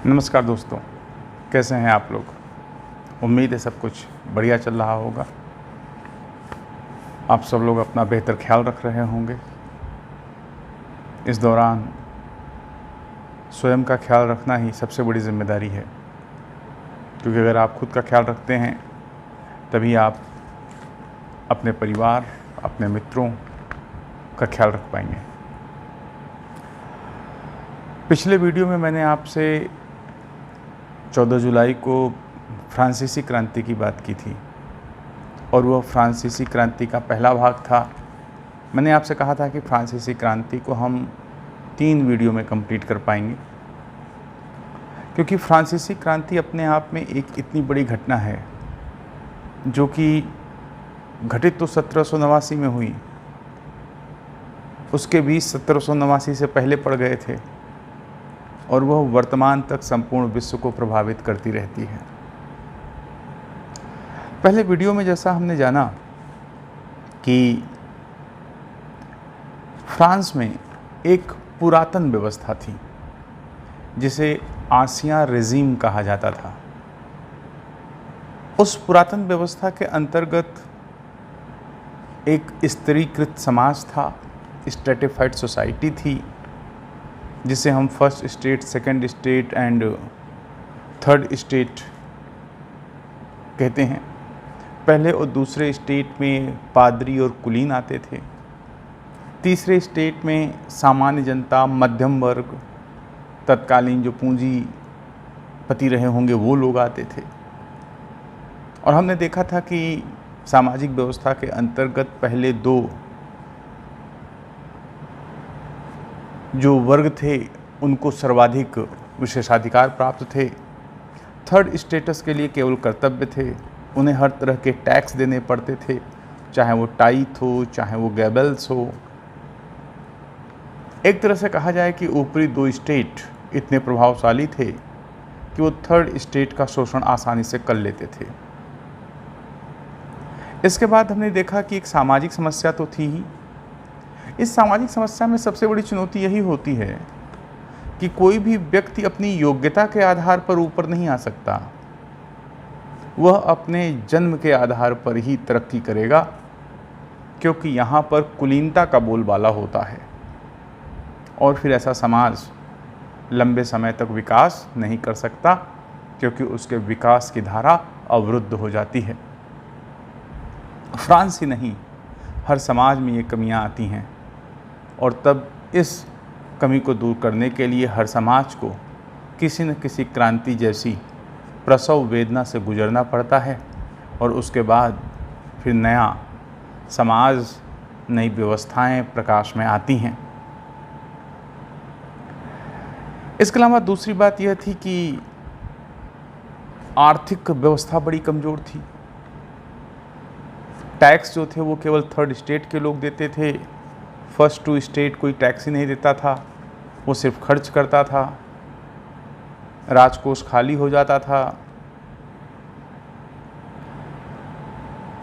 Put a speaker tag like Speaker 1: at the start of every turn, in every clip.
Speaker 1: नमस्कार दोस्तों, कैसे हैं आप लोग। उम्मीद है सब कुछ बढ़िया चल रहा होगा। आप सब लोग अपना बेहतर ख्याल रख रहे होंगे। इस दौरान स्वयं का ख्याल रखना ही सबसे बड़ी जिम्मेदारी है, क्योंकि अगर आप खुद का ख्याल रखते हैं तभी आप अपने परिवार, अपने मित्रों का ख्याल रख पाएंगे। पिछले वीडियो में मैंने आपसे 14 जुलाई को फ्रांसीसी क्रांति की बात की थी और वह फ्रांसीसी क्रांति का पहला भाग था। मैंने आपसे कहा था कि फ्रांसीसी क्रांति को हम 3 वीडियो में कंप्लीट कर पाएंगे, क्योंकि फ्रांसीसी क्रांति अपने आप में एक इतनी बड़ी घटना है जो कि घटित तो 1789 में हुई, उसके बीच 1789 से पहले पड़ गए थे और वह वर्तमान तक संपूर्ण विश्व को प्रभावित करती रहती है। पहले वीडियो में जैसा हमने जाना कि फ्रांस में एक पुरातन व्यवस्था थी जिसे आंसिया रेजीम कहा जाता था। उस पुरातन व्यवस्था के अंतर्गत एक स्त्रीकृत समाज था, स्ट्रेटिफाइड सोसाइटी थी, जिसे हम first state, second state and third state कहते हैं। पहले और दूसरे स्टेट में पादरी और कुलीन आते थे। तीसरे स्टेट में सामान्य जनता, मध्यम वर्ग, तत्कालीन जो पूंजीपति रहे होंगे वो लोग आते थे। और हमने देखा था कि सामाजिक व्यवस्था के अंतर्गत पहले 2 जो वर्ग थे उनको सर्वाधिक विशेषाधिकार प्राप्त थे। थर्ड स्टेटस के लिए केवल कर्तव्य थे, उन्हें हर तरह के टैक्स देने पड़ते थे, चाहे वो टाइथ हो, चाहे वो गैबल्स हो। एक तरह से कहा जाए कि ऊपरी 2 स्टेट इतने प्रभावशाली थे कि वो थर्ड स्टेट का शोषण आसानी से कर लेते थे। इसके बाद हमने देखा कि एक सामाजिक समस्या तो थी ही। इस सामाजिक समस्या में सबसे बड़ी चुनौती यही होती है कि कोई भी व्यक्ति अपनी योग्यता के आधार पर ऊपर नहीं आ सकता, वह अपने जन्म के आधार पर ही तरक्की करेगा, क्योंकि यहाँ पर कुलीनता का बोलबाला होता है और फिर ऐसा समाज लंबे समय तक विकास नहीं कर सकता, क्योंकि उसके विकास की धारा अवरुद्ध हो जाती है। फ्रांस ही नहीं, हर समाज में ये कमियां आती हैं और तब इस कमी को दूर करने के लिए हर समाज को किसी न किसी क्रांति जैसी प्रसव वेदना से गुजरना पड़ता है और उसके बाद फिर नया समाज, नई व्यवस्थाएं प्रकाश में आती हैं। इसके अलावा दूसरी बात यह थी कि आर्थिक व्यवस्था बड़ी कमज़ोर थी। टैक्स जो थे वो केवल थर्ड स्टेट के लोग देते थे। फर्स्ट 2 स्टेट कोई टैक्स ही नहीं देता था, वो सिर्फ खर्च करता था, राजकोष खाली हो जाता था।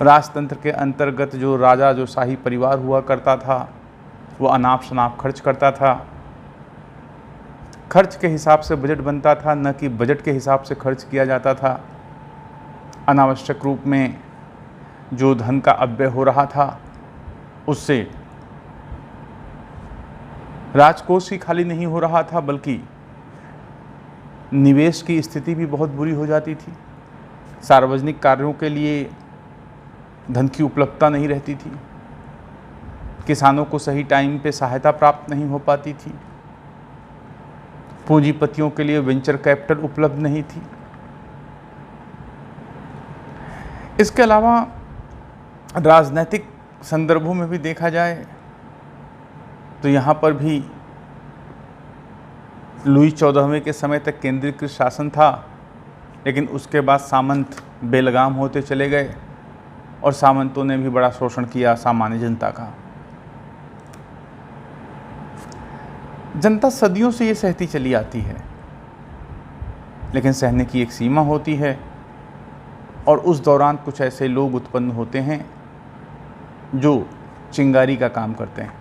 Speaker 1: राजतंत्र के अंतर्गत जो राजा, जो शाही परिवार हुआ करता था, वो अनाप शनाप खर्च करता था। खर्च के हिसाब से बजट बनता था, न कि बजट के हिसाब से खर्च किया जाता था। अनावश्यक रूप में जो धन का अपव्यय हो रहा था उससे राजकोष ही खाली नहीं हो रहा था, बल्कि निवेश की स्थिति भी बहुत बुरी हो जाती थी। सार्वजनिक कार्यों के लिए धन की उपलब्धता नहीं रहती थी। किसानों को सही टाइम पे सहायता प्राप्त नहीं हो पाती थी। पूंजीपतियों के लिए वेंचर कैपिटल उपलब्ध नहीं थी। इसके अलावा राजनैतिक संदर्भों में भी देखा जाए तो यहाँ पर भी लुई 14वें के समय तक केंद्रीकृत शासन था, लेकिन उसके बाद सामंत बेलगाम होते चले गए और सामंतों ने भी बड़ा शोषण किया सामान्य जनता का। जनता सदियों से ये सहती चली आती है, लेकिन सहने की एक सीमा होती है और उस दौरान कुछ ऐसे लोग उत्पन्न होते हैं जो चिंगारी का काम करते हैं,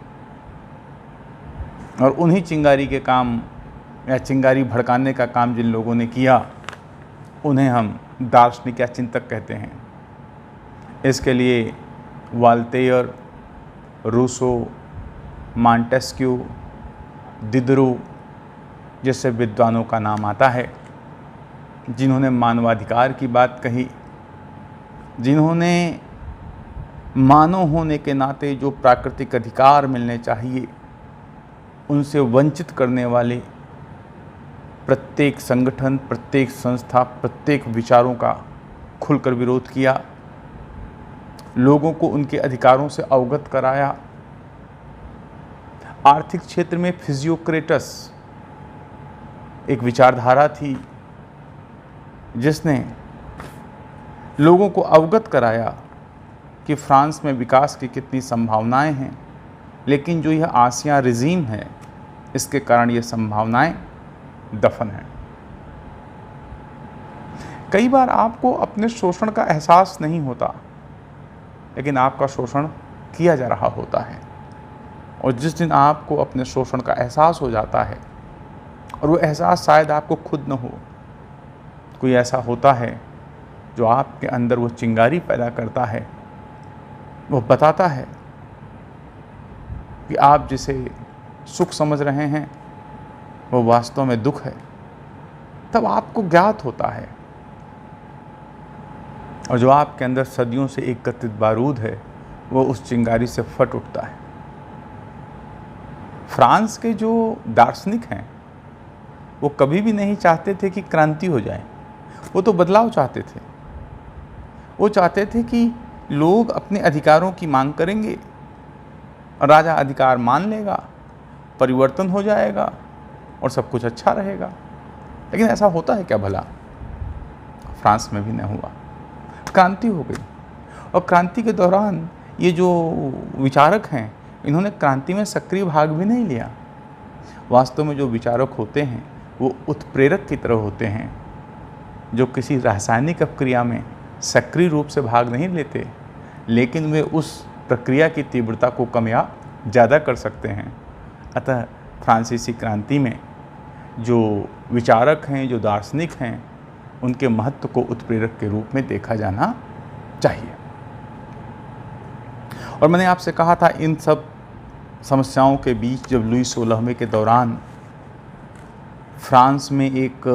Speaker 1: और उन्हीं चिंगारी के काम या चिंगारी भड़काने का काम जिन लोगों ने किया उन्हें हम दार्शनिक या चिंतक कहते हैं। इसके लिए वाल्तेयर, रूसो, मॉन्टेस्क्यू, दिदरो जैसे विद्वानों का नाम आता है, जिन्होंने मानवाधिकार की बात कही, जिन्होंने मानव होने के नाते जो प्राकृतिक अधिकार मिलने चाहिए उनसे वंचित करने वाले प्रत्येक संगठन, प्रत्येक संस्था, प्रत्येक विचारों का खुलकर विरोध किया, लोगों को उनके अधिकारों से अवगत कराया। आर्थिक क्षेत्र में फिजियोक्रेटस एक विचारधारा थी जिसने लोगों को अवगत कराया कि फ्रांस में विकास की कितनी संभावनाएं हैं, लेकिन जो यह आसिया रिजीम है इसके कारण ये संभावनाएं दफन हैं। कई बार आपको अपने शोषण का एहसास नहीं होता, लेकिन आपका शोषण किया जा रहा होता है, और जिस दिन आपको अपने शोषण का एहसास हो जाता है, और वो एहसास शायद आपको खुद न हो, कोई ऐसा होता है जो आपके अंदर वो चिंगारी पैदा करता है, वो बताता है कि आप जिसे सुख समझ रहे हैं वो वास्तव में दुख है, तब आपको ज्ञात होता है, और जो आपके अंदर सदियों से एकत्रित बारूद है वो उस चिंगारी से फट उठता है। फ्रांस के जो दार्शनिक हैं वो कभी भी नहीं चाहते थे कि क्रांति हो जाए, वो तो बदलाव चाहते थे। वो चाहते थे कि लोग अपने अधिकारों की मांग करेंगे, राजा अधिकार मान लेगा, परिवर्तन हो जाएगा और सब कुछ अच्छा रहेगा। लेकिन ऐसा होता है क्या भला? फ्रांस में भी नहीं हुआ। क्रांति हो गई, और क्रांति के दौरान ये जो विचारक हैं इन्होंने क्रांति में सक्रिय भाग भी नहीं लिया। वास्तव में जो विचारक होते हैं वो उत्प्रेरक की तरह होते हैं, जो किसी रासायनिक अपक्रिया में सक्रिय रूप से भाग नहीं लेते, लेकिन वे उस प्रक्रिया की तीव्रता को कम या ज़्यादा कर सकते हैं। अतः फ्रांसीसी क्रांति में जो विचारक हैं, जो दार्शनिक हैं, उनके महत्व को उत्प्रेरक के रूप में देखा जाना चाहिए। और मैंने आपसे कहा था इन सब समस्याओं के बीच जब लुई 16वें के दौरान फ्रांस में एक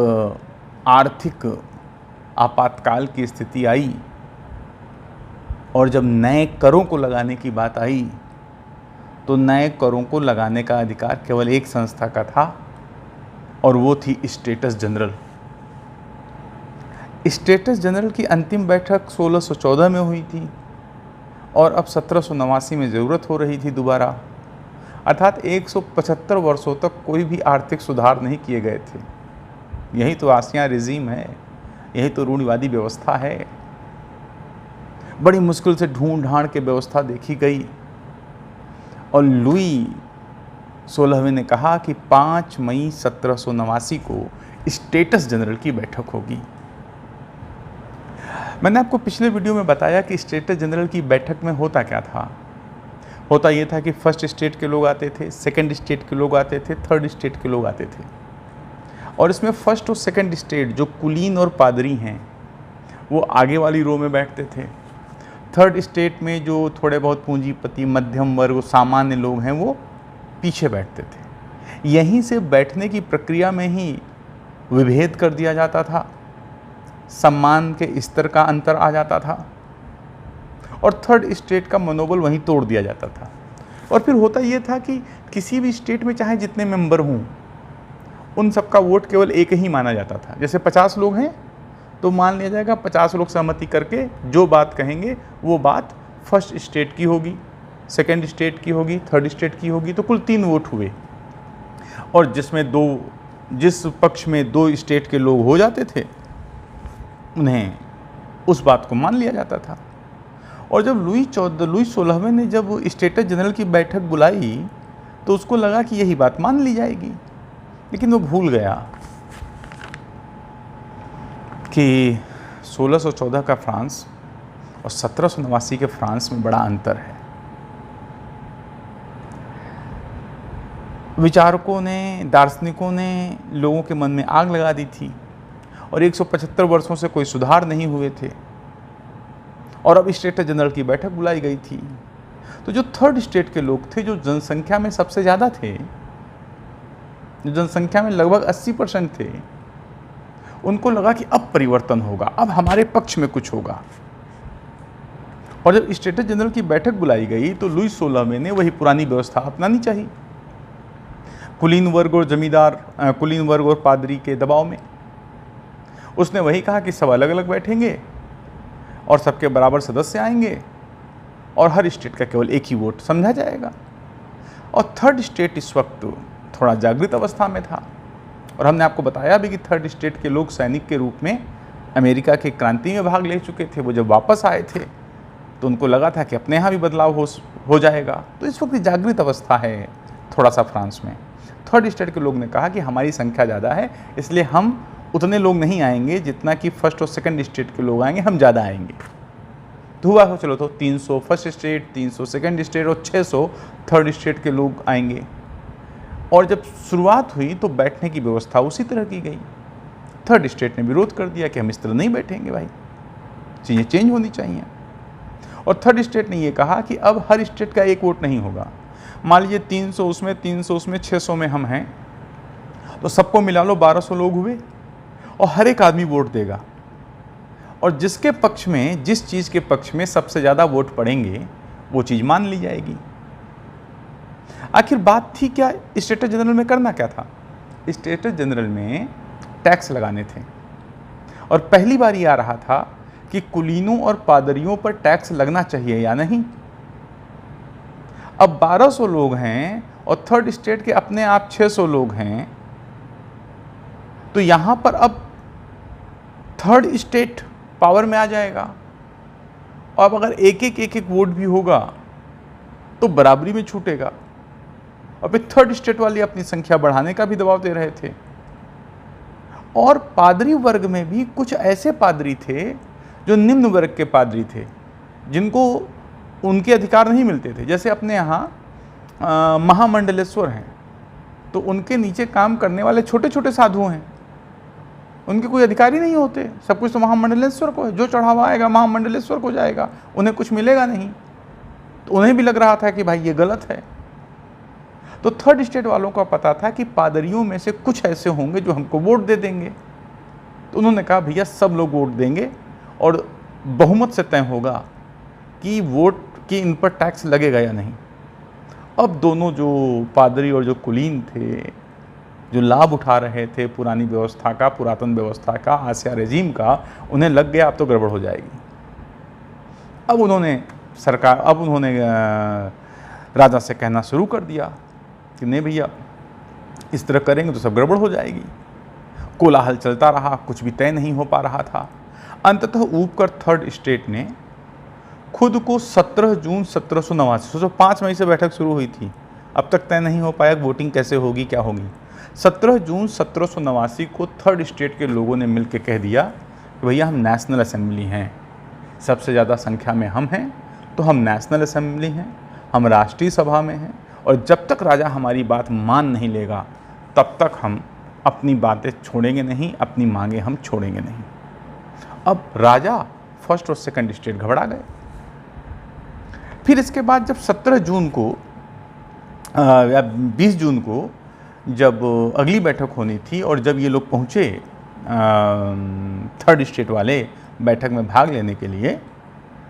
Speaker 1: आर्थिक आपातकाल की स्थिति आई, और जब नए करों को लगाने की बात आई, तो नए करों को लगाने का अधिकार केवल एक संस्था का था, और वो थी स्टेटस जनरल। स्टेटस जनरल की अंतिम बैठक 1614 में हुई थी, और अब 1789 में ज़रूरत हो रही थी दोबारा। अर्थात 175 वर्षों तक कोई भी आर्थिक सुधार नहीं किए गए थे। यही तो आसिया रिजीम है, यही तो रूढ़िवादी व्यवस्था है। बड़ी मुश्किल से ढूंढ ढांड के व्यवस्था देखी गई, और लुई 16वें ने कहा कि 5 मई 1789 को स्टेटस जनरल की बैठक होगी। मैंने आपको पिछले वीडियो में बताया कि स्टेटस जनरल की बैठक में होता क्या था। होता ये था कि फर्स्ट स्टेट के लोग आते थे, सेकंड स्टेट के लोग आते थे, थर्ड स्टेट के लोग आते थे, और इसमें फर्स्ट और सेकंड स्टेट जो कुलीन और पादरी हैं वो आगे वाली रो में बैठते थे। थर्ड स्टेट में जो थोड़े बहुत पूंजीपति, मध्यम वर्ग, सामान्य लोग हैं वो पीछे बैठते थे। यहीं से बैठने की प्रक्रिया में ही विभेद कर दिया जाता था, सम्मान के स्तर का अंतर आ जाता था, और थर्ड स्टेट का मनोबल वहीं तोड़ दिया जाता था। और फिर होता ये था कि किसी भी स्टेट में चाहे जितने मेंबर हों, उन सबका वोट केवल एक ही माना जाता था। जैसे 50 लोग हैं तो मान लिया जाएगा 50 लोग सहमति करके जो बात कहेंगे वो बात फर्स्ट स्टेट की होगी, सेकंड स्टेट की होगी, थर्ड स्टेट की होगी, तो कुल 3 वोट हुए। और जिस पक्ष में 2 स्टेट के लोग हो जाते थे उन्हें उस बात को मान लिया जाता था। और जब लुई 16वें ने जब स्टेटस जनरल की बैठक बुलाई तो उसको लगा कि यही बात मान ली जाएगी, लेकिन वो भूल गया कि 1614 का फ्रांस और 1789 के फ्रांस में बड़ा अंतर है। विचारकों ने, दार्शनिकों ने लोगों के मन में आग लगा दी थी और 175 वर्षों से कोई सुधार नहीं हुए थे और अब स्टेट जनरल की बैठक बुलाई गई थी। तो जो थर्ड स्टेट के लोग थे, जो जनसंख्या में सबसे ज़्यादा थे, जो जनसंख्या में लगभग 80% थे, उनको लगा कि अब परिवर्तन होगा, अब हमारे पक्ष में कुछ होगा। और जब स्टेट जनरल की बैठक बुलाई गई तो लुई 16वें ने वही पुरानी व्यवस्था अपनानी चाहिए, कुलीन वर्ग और जमींदार, कुलीन वर्ग और पादरी के दबाव में। उसने वही कहा कि सब अलग अलग बैठेंगे और सबके बराबर सदस्य आएंगे और हर स्टेट का केवल एक ही वोट समझा जाएगा। और थर्ड स्टेट इस वक्त थोड़ा जागृत अवस्था में था और हमने आपको बताया भी कि थर्ड स्टेट के लोग सैनिक के रूप में अमेरिका की क्रांति में भाग ले चुके थे। वो जब वापस आए थे तो उनको लगा था कि अपने यहाँ भी बदलाव हो जाएगा। तो इस वक्त जागृत अवस्था है थोड़ा सा फ्रांस में। थर्ड स्टेट के लोग ने कहा कि हमारी संख्या ज़्यादा है, इसलिए हम उतने लोग नहीं आएंगे जितना कि फर्स्ट और सेकंड स्टेट के लोग आएंगे, हम ज़्यादा आएंगे। तो हुआ हो, चलो तो 300 फर्स्ट स्टेट, 300 सेकंड स्टेट और 600 थर्ड स्टेट के लोग आएंगे। और जब शुरुआत हुई तो बैठने की व्यवस्था उसी तरह की गई। थर्ड स्टेट ने विरोध कर दिया कि हम इस तरह नहीं बैठेंगे भाई, चीज़ें चेंज होनी चाहिए। और थर्ड स्टेट ने ये कहा कि अब हर स्टेट का एक वोट नहीं होगा। मान लीजिए 300 उसमें, 300 उसमें, 600 में हम हैं, तो सबको मिला लो 1200 लोग हुए और हर एक आदमी वोट देगा और जिसके पक्ष में, जिस चीज़ के पक्ष में सबसे ज़्यादा वोट पड़ेंगे वो चीज़ मान ली जाएगी। आखिर बात थी क्या, स्टेटस जनरल में करना क्या था? स्टेटस जनरल में टैक्स लगाने थे और पहली बार ये आ रहा था कि कुलीनों और पादरियों पर टैक्स लगना चाहिए या नहीं। अब 1200 लोग हैं और थर्ड स्टेट के अपने आप 600 लोग हैं, तो यहां पर अब थर्ड स्टेट पावर में आ जाएगा। अब अगर एक एक वोट भी होगा तो बराबरी में छूटेगा। और फिर थर्ड स्टेट वाले अपनी संख्या बढ़ाने का भी दबाव दे रहे थे। और पादरी वर्ग में भी कुछ ऐसे पादरी थे जो निम्न वर्ग के पादरी थे, जिनको उनके अधिकार नहीं मिलते थे। जैसे अपने यहाँ महामंडलेश्वर हैं, तो उनके नीचे काम करने वाले छोटे छोटे साधु हैं, उनके कोई अधिकारी नहीं होते, सब कुछ तो महामंडलेश्वर को है। जो चढ़ावा आएगा महामंडलेश्वर को जाएगा, उन्हें कुछ मिलेगा नहीं। तो उन्हें भी लग रहा था कि भाई ये गलत है। तो थर्ड स्टेट वालों को पता था कि पादरियों में से कुछ ऐसे होंगे जो हमको वोट दे देंगे। तो उन्होंने कहा भैया सब लोग वोट देंगे और बहुमत से तय होगा कि वोट की इन पर टैक्स लगेगा या नहीं। अब दोनों जो पादरी और जो कुलीन थे, जो लाभ उठा रहे थे पुरानी व्यवस्था का, पुरातन व्यवस्था का, आसिया रेजीम का, उन्हें लग गया अब तो गड़बड़ हो जाएगी। अब उन्होंने राजा से कहना शुरू कर दिया कि नहीं भैया इस तरह करेंगे तो सब गड़बड़ हो जाएगी। कोलाहल चलता रहा, कुछ भी तय नहीं हो पा रहा था। अंततः ऊपर थर्ड स्टेट ने खुद को 17 जून 1789, सोचो 5 मई से बैठक शुरू हुई थी, अब तक तय नहीं हो पाया वोटिंग कैसे होगी, क्या होगी। 17 जून 1789 को थर्ड स्टेट के लोगों ने मिलकर कह दिया कि भैया हम नेशनल असेंबली हैं, सबसे ज़्यादा संख्या में हम हैं, तो हम नेशनल असेंबली हैं, हम राष्ट्रीय सभा में हैं और जब तक राजा हमारी बात मान नहीं लेगा तब तक हम अपनी बातें छोड़ेंगे नहीं, अपनी मांगे हम छोड़ेंगे नहीं। अब राजा फर्स्ट और सेकंड स्टेट घबरा गए। फिर इसके बाद जब 17 जून को या 20 जून को जब अगली बैठक होनी थी और जब ये लोग पहुँचे थर्ड स्टेट वाले बैठक में भाग लेने के लिए,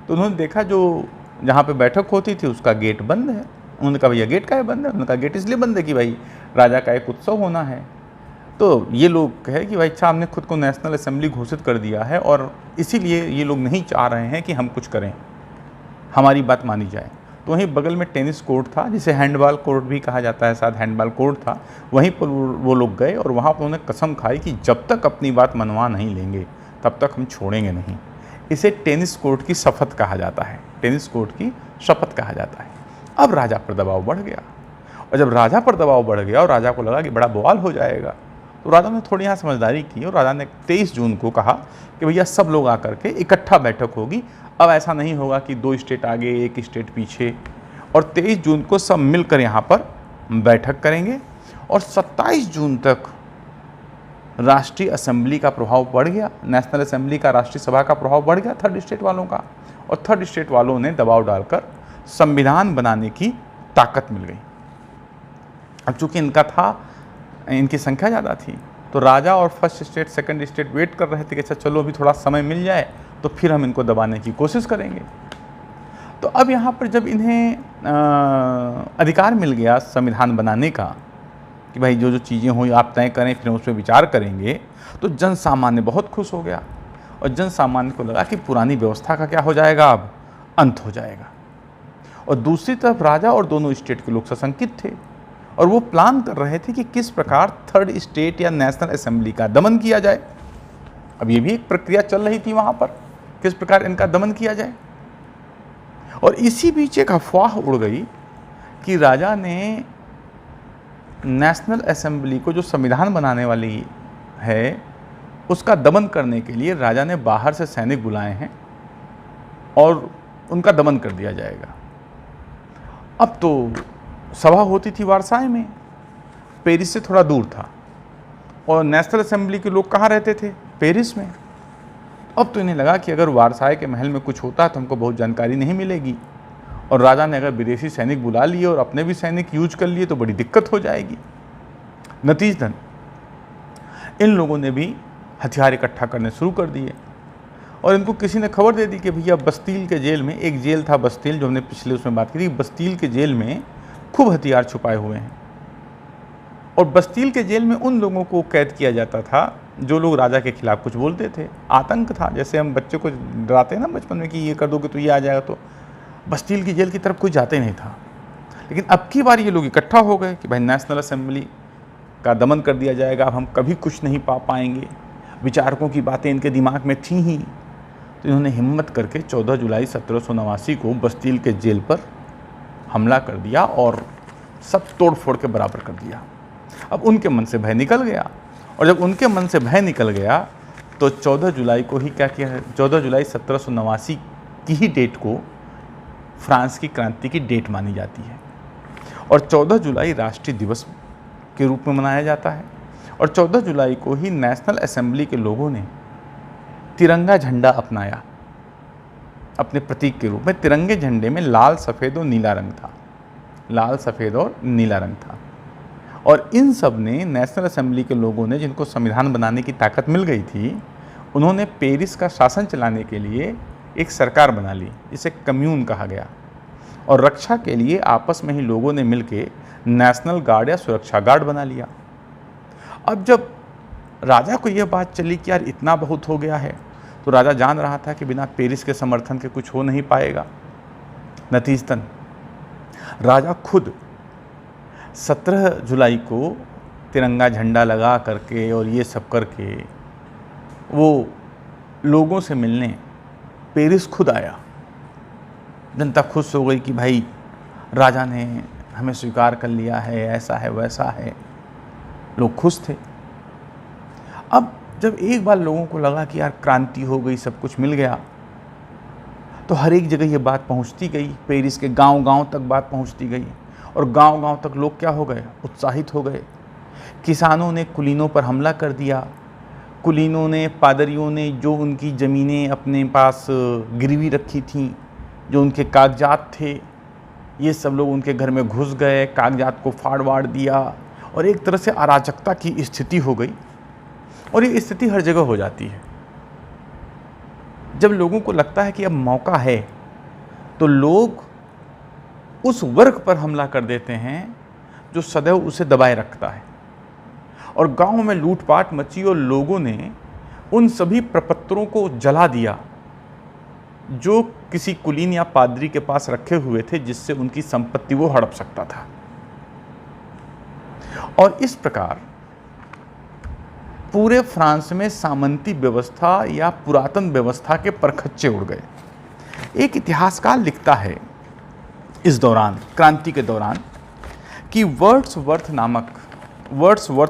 Speaker 1: तो उन्होंने देखा जो जहाँ पे बैठक होती थी उसका गेट बंद है। उन्होंने कहा भैया गेट का है बंद है? उन्होंने कहा गेट इसलिए बंद है कि भाई राजा का एक उत्सव होना है। तो ये लोग कहे कि भाई अच्छा हमने खुद को नेशनल असेंबली घोषित कर दिया है और इसीलिए ये लोग नहीं चाह रहे हैं कि हम कुछ करें, हमारी बात मानी जाए। तो वहीं बगल में टेनिस कोर्ट था, जिसे हैंडबॉल कोर्ट भी कहा जाता है, शायद हैंडबॉल कोर्ट था, वहीं पर वो लोग गए और वहाँ पर उन्होंने कसम खाई कि जब तक अपनी बात मनवा नहीं लेंगे तब तक हम छोड़ेंगे नहीं। इसे टेनिस कोर्ट की शपथ कहा जाता है, टेनिस कोर्ट की शपथ कहा जाता है। अब राजा पर दबाव बढ़ गया और जब राजा पर दबाव बढ़ गया और राजा को लगा कि बड़ा बवाल हो जाएगा, तो राजा ने थोड़ी यहाँ समझदारी की और राजा ने 23 जून को कहा कि भैया सब लोग आकर के इकट्ठा बैठक होगी। अब ऐसा नहीं होगा कि 2 स्टेट आगे 1 स्टेट पीछे, और 23 जून को सब मिलकर यहाँ पर बैठक करेंगे और 27 जून तक राष्ट्रीय असेंबली का प्रभाव बढ़ गया, नेशनल असेंबली का, राष्ट्रीय सभा का प्रभाव बढ़ गया थर्ड स्टेट वालों का, और थर्ड स्टेट वालों ने दबाव डालकर संविधान बनाने की ताकत मिल गई। अब चूंकि इनकी संख्या ज़्यादा थी, तो राजा और first state second state wait कर रहे थे कि अच्छा चलो अभी थोड़ा समय मिल जाए तो फिर हम इनको दबाने की कोशिश करेंगे। तो अब यहाँ पर जब इन्हें अधिकार मिल गया संविधान बनाने का कि भाई जो जो चीज़ें हुई आप तय करें, फिर उस पर विचार करेंगे, तो जन सामान्य बहुत खुश हो गया और जन सामान्य को लगा कि पुरानी व्यवस्था का क्या हो जाएगा, अब अंत हो जाएगा। और दूसरी तरफ राजा और दोनों स्टेट के लोग सशंकित थे और वो प्लान कर रहे थे कि किस प्रकार थर्ड स्टेट या नेशनल असेंबली का दमन किया जाए। अब ये भी एक प्रक्रिया चल रही थी वहाँ पर, किस प्रकार इनका दमन किया जाए। और इसी बीच एक अफवाह उड़ गई कि राजा ने नेशनल असेंबली को, जो संविधान बनाने वाली है, उसका दमन करने के लिए राजा ने बाहर से सैनिक बुलाए हैं और उनका दमन कर दिया जाएगा। अब तो सभा होती थी वारसाई में, पेरिस से थोड़ा दूर था, और नेशनल असेंबली के लोग कहाँ रहते थे, पेरिस में। अब तो इन्हें लगा कि अगर वारसाई के महल में कुछ होता है तो हमको बहुत जानकारी नहीं मिलेगी, और राजा ने अगर विदेशी सैनिक बुला लिए और अपने भी सैनिक यूज कर लिए तो बड़ी दिक्कत हो जाएगी। नतीजतन इन लोगों ने भी हथियार इकट्ठा करने शुरू कर दिए और इनको किसी ने खबर दे दी कि भैया बस्तील के जेल में, एक जेल था बस्तील जो हमने पिछले उसमें बात की थी, बस्तील के जेल में खूब हथियार छुपाए हुए हैं। और बस्तील के जेल में उन लोगों को कैद किया जाता था जो लोग राजा के खिलाफ कुछ बोलते थे। आतंक था, जैसे हम बच्चे को डराते हैं ना बचपन में कि ये कर दोगे तो ये आ जाएगा, तो बस्तील की जेल की तरफ कोई जाते नहीं था। लेकिन अब की बार ये लोग इकट्ठा हो गए कि भाई नेशनल असेंबली का दमन कर दिया जाएगा, अब हम कभी कुछ नहीं पा पाएंगे। विचारकों की बातें इनके दिमाग में थी ही, तो इन्होंने हिम्मत करके 14 जुलाई 1789 को बस्तील के जेल पर हमला कर दिया और सब तोड़ फोड़ के बराबर कर दिया। अब उनके मन से भय निकल गया, और जब उनके मन से भय निकल गया तो 14 जुलाई को ही क्या किया है, 14 जुलाई 1789 की ही डेट को फ्रांस की क्रांति की डेट मानी जाती है, और 14 जुलाई राष्ट्रीय दिवस के रूप में मनाया जाता है। और 14 जुलाई को ही नेशनल असेंबली के लोगों ने तिरंगा झंडा अपनाया अपने प्रतीक के रूप में। तिरंगे झंडे में लाल, सफ़ेद और नीला रंग था, लाल, सफ़ेद और नीला रंग था। और इन सब ने, नेशनल असेंबली के लोगों ने, जिनको संविधान बनाने की ताकत मिल गई थी, उन्होंने पेरिस का शासन चलाने के लिए एक सरकार बना ली जिसे कम्यून कहा गया, और रक्षा के लिए आपस में ही लोगों ने मिलकर नेशनल गार्ड या सुरक्षा गार्ड बना लिया। अब जब राजा को यह बात चली कि यार इतना बहुत हो गया है, तो राजा जान रहा था कि बिना पेरिस के समर्थन के कुछ हो नहीं पाएगा। नतीजतन राजा खुद 17 जुलाई को तिरंगा झंडा लगा करके और ये सब करके वो लोगों से मिलने पेरिस खुद आया। जनता खुश हो गई कि भाई राजा ने हमें स्वीकार कर लिया है, ऐसा है वैसा है, लोग खुश थे। अब जब एक बार लोगों को लगा कि यार क्रांति हो गई, सब कुछ मिल गया, तो हर एक जगह ये बात पहुंचती गई, पेरिस के गांव-गांव तक बात पहुंचती गई, और गांव-गांव तक लोग क्या हो गए, उत्साहित हो गए। किसानों ने कुलीनों पर हमला कर दिया, कुलीनों ने, पादरियों ने जो उनकी ज़मीनें अपने पास गिरवी रखी थीं, जो उनके कागजात थे, ये सब लोग उनके घर में घुस गए, कागजात को फाड़ वाड़ दिया, और एक तरह से अराजकता की स्थिति हो गई। और ये स्थिति हर जगह हो जाती है। जब लोगों को लगता है कि अब मौका है, तो लोग उस वर्ग पर हमला कर देते हैं जो सदैव उसे दबाए रखता है। और गांव में लूटपाट मची और लोगों ने उन सभी प्रपत्रों को जला दिया जो किसी कुलीन या पादरी के पास रखे हुए थे, जिससे उनकी संपत्ति वो हड़प सकता था। और इस प्रकार पूरे फ्रांस में सामंती व्यवस्था या पुरातन व्यवस्था के परखच्चे उड़ गए। एक इतिहासकार लिखता है इस दौरान, क्रांति के दौरान, कि वर्ड्सवर्थ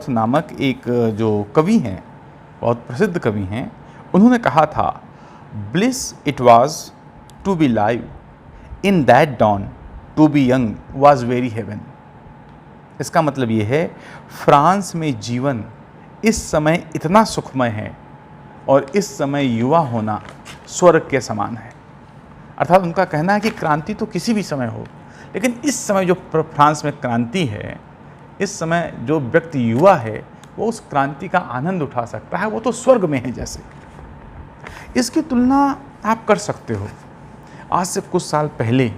Speaker 1: नामक एक जो कवि हैं, बहुत प्रसिद्ध कवि हैं, उन्होंने कहा था, bliss it was to be live in that dawn, to be young was very heaven. इसका मतलब ये है फ्रांस में जीवन इस समय इतना सुखमय है और इस समय युवा होना स्वर्ग के समान है। अर्थात उनका कहना है कि क्रांति तो किसी भी समय हो, लेकिन इस समय जो फ्रांस में क्रांति है, इस समय जो व्यक्ति युवा है वो उस क्रांति का आनंद उठा सकता है, वो तो स्वर्ग में है जैसे। इसकी तुलना आप कर सकते हो। आज से कुछ साल पहले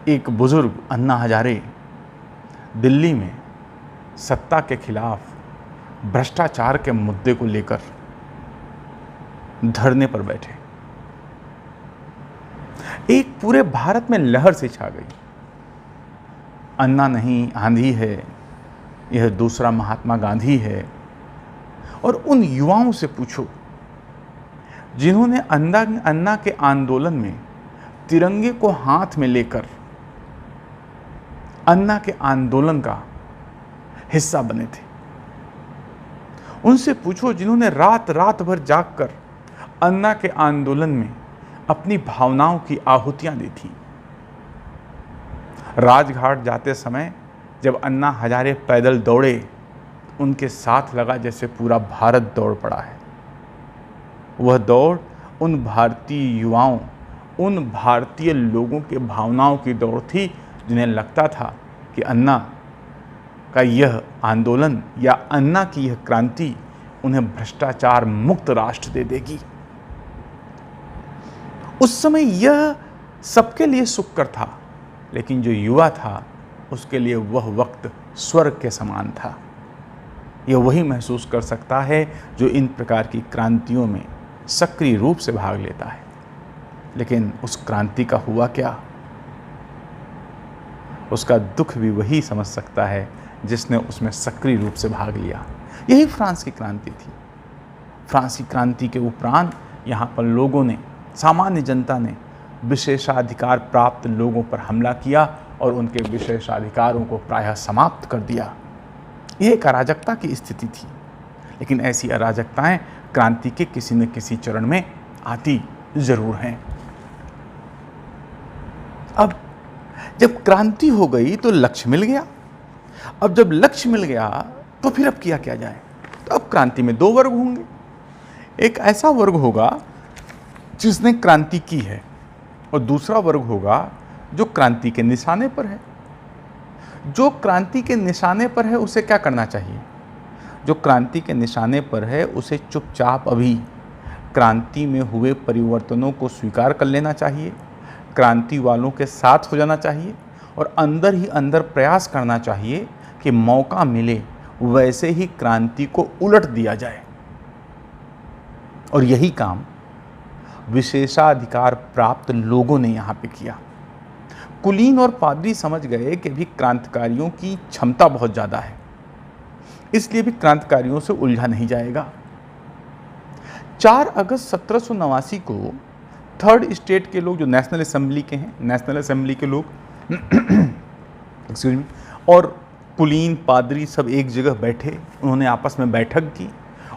Speaker 1: एक बुजुर्ग अन्ना हजारे दिल्ली में सत्ता के खिलाफ भ्रष्टाचार के मुद्दे को लेकर धरने पर बैठे। एक पूरे भारत में लहर सी छा गई। अन्ना नहीं आंधी है, यह दूसरा महात्मा गांधी है। और उन युवाओं से पूछो जिन्होंने अन्ना के आंदोलन में तिरंगे को हाथ में लेकर अन्ना के आंदोलन का हिस्सा बने थे। उनसे पूछो जिन्होंने रात रात भर जागकर अन्ना के आंदोलन में अपनी भावनाओं की आहुतियां दी थी। राजघाट जाते समय जब अन्ना हजारे पैदल दौड़े, उनके साथ लगा जैसे पूरा भारत दौड़ पड़ा है। वह दौड़ उन भारतीय युवाओं, उन भारतीय लोगों के भावनाओं की दौड़ थी जिन्हें लगता था कि अन्ना का यह आंदोलन या अन्ना की यह क्रांति उन्हें भ्रष्टाचार मुक्त राष्ट्र दे देगी। उस समय यह सबके लिए सुखकर था, लेकिन जो युवा था उसके लिए वह वक्त स्वर्ग के समान था। यह वही महसूस कर सकता है जो इन प्रकार की क्रांतियों में सक्रिय रूप से भाग लेता है। लेकिन उस क्रांति का हुआ क्या? उसका दुख भी वही समझ सकता है जिसने उसमें सक्रिय रूप से भाग लिया। यही फ्रांस की क्रांति थी। फ्रांस की क्रांति के उपरांत यहाँ पर लोगों ने, सामान्य जनता ने विशेषाधिकार प्राप्त लोगों पर हमला किया और उनके विशेषाधिकारों को प्रायः समाप्त कर दिया। यह एक अराजकता की स्थिति थी, लेकिन ऐसी अराजकताएं क्रांति के किसी न किसी चरण में आती जरूर हैं। अब जब क्रांति हो गई तो लक्ष्य मिल गया। अब जब लक्ष्य मिल गया तो फिर अब किया क्या जाए? तो अब क्रांति में दो वर्ग होंगे। एक ऐसा वर्ग होगा जिसने क्रांति की है और दूसरा वर्ग होगा जो क्रांति के निशाने पर है। जो क्रांति के निशाने पर है उसे क्या करना चाहिए? जो क्रांति के निशाने पर है उसे चुपचाप अभी क्रांति में हुए परिवर्तनों को स्वीकार कर लेना चाहिए, क्रांति वालों के साथ हो जाना चाहिए और अंदर ही अंदर प्रयास करना चाहिए कि मौका मिले वैसे ही क्रांति को उलट दिया जाए। और यही काम विशेषाधिकार प्राप्त लोगों ने यहाँ पे किया। कुलीन और पादरी समझ गए कि भी क्रांतिकारियों की क्षमता बहुत ज़्यादा है, इसलिए भी क्रांतिकारियों से उलझा नहीं जाएगा। 4 अगस्त 1789 को थर्ड स्टेट के लोग, जो नेशनल असेंबली के हैं, नेशनल असेंबली के लोग एक्सक्यूज मी, और कुलीन पादरी सब एक जगह बैठे। उन्होंने आपस में बैठक की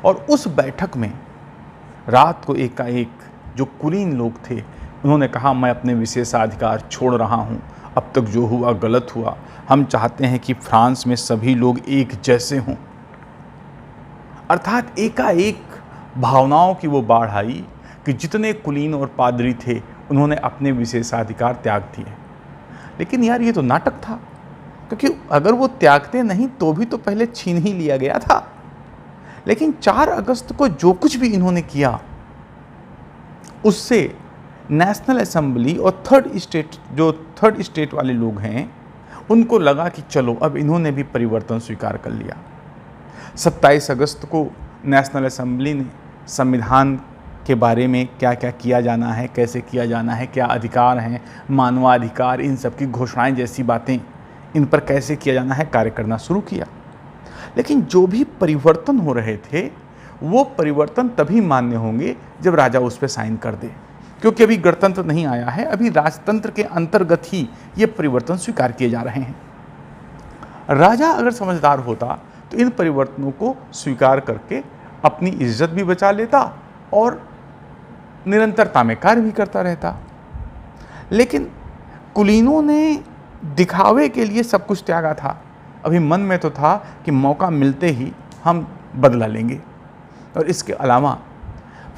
Speaker 1: और उस बैठक में रात को एकाएक जो कुलीन लोग थे उन्होंने कहा, मैं अपने विशेषाधिकार छोड़ रहा हूँ, अब तक जो हुआ गलत हुआ, हम चाहते हैं कि फ्रांस में सभी लोग एक जैसे हों। अर्थात एकाएक भावनाओं की वो बाढ़ आई कि जितने कुलीन और पादरी थे उन्होंने अपने विशेषाधिकार त्याग दिए। लेकिन यार ये तो नाटक था, क्योंकि अगर वो त्यागते नहीं तो भी तो पहले छीन ही लिया गया था। लेकिन 4 अगस्त को जो कुछ भी इन्होंने किया उससे नेशनल असेंबली और थर्ड स्टेट वाले लोग हैं उनको लगा कि चलो अब इन्होंने भी परिवर्तन स्वीकार कर लिया। 27 अगस्त को नेशनल असेंबली ने संविधान के बारे में क्या क्या किया जाना है, कैसे किया जाना है, क्या अधिकार हैं, मानवाधिकार, इन सब की घोषणाएं जैसी बातें, इन पर कैसे किया जाना है कार्य करना शुरू किया। लेकिन जो भी परिवर्तन हो रहे थे वो परिवर्तन तभी मान्य होंगे जब राजा उस पर साइन कर दे, क्योंकि अभी गणतंत्र नहीं आया है, अभी राजतंत्र के अंतर्गत ही ये परिवर्तन स्वीकार किए जा रहे हैं। राजा अगर समझदार होता तो इन परिवर्तनों को स्वीकार करके अपनी इज्जत भी बचा लेता और निरंतरता में कार्य भी करता रहता। लेकिन कुलीनों ने दिखावे के लिए सब कुछ त्यागा था। अभी मन में तो था कि मौका मिलते ही हम बदला लेंगे। और इसके अलावा